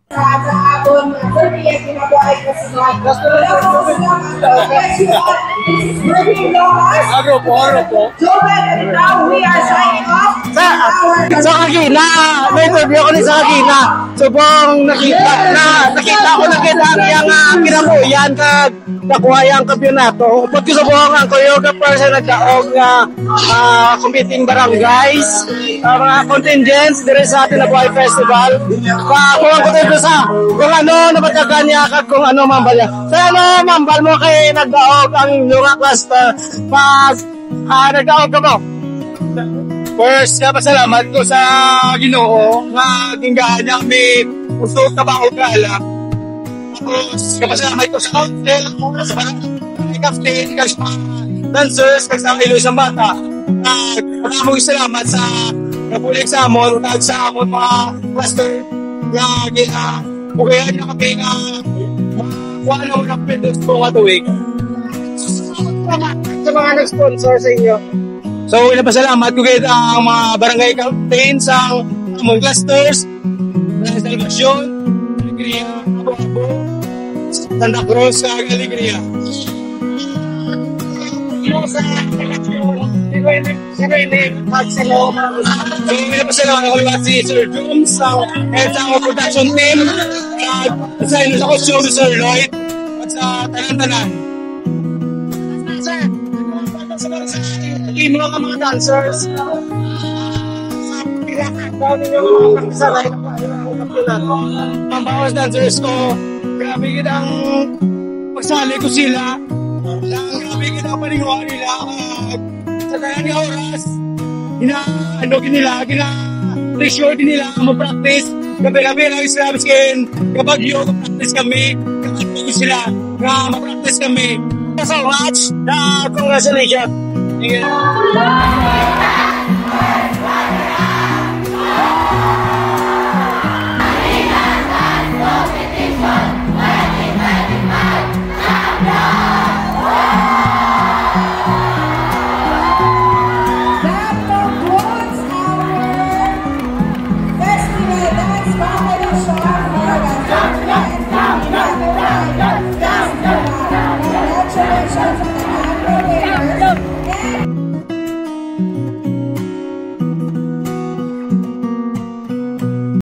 Sa Kagina, may interview ko ni sa Kagina. Subong nakita ko yung kinabuyan kag nakuha yung kampyonato. Pag subong ang choreographer sa nagdaog competing barangays, mga contingents dire sa ating Nabuhay Festival. Kung ko dito sa kung ano napatagan niya kag kung ano mambal niya. Sa ano mambal mo kay nagdaog ang lunga cluster pag nagdaog ka mo. First, salamat ko sa Ginoo nga tinggahan niya kami usok na ba o kala. Tapos, kapasalamat ko sa council, sa barangay captain, kasi mga dancers, kasi ang ilo isang bata. Maraming salamat sa napulik sa amon, sa amon mga cluster nga bukayan niya kami nga makuha na mga pindos ko katuwig. Sa mga nag-sponsor sa inyo. So, pinapasalamat ko kayo ang mga barangay captains, ang mga clusters, sa Salvacion, Alegria, Abo-Abo, Santa Cruz, Alegria. So, pinapasalamat ako lahat si Sir Dooms, at sa mga production team, sa costume Sir Lloyd, at sa tanan-tanan. Mga dancers mga dancers ko, grabe kitang pagsali ko sila, grabe kitang paningwa nila sa kaya ni oras pressure din nila mag-practice gabi-gabi lang Islam skin kapag yoga practice kami kapag sila mag-practice kami so much na congratulations. Thank you. Festival Dance Competition for the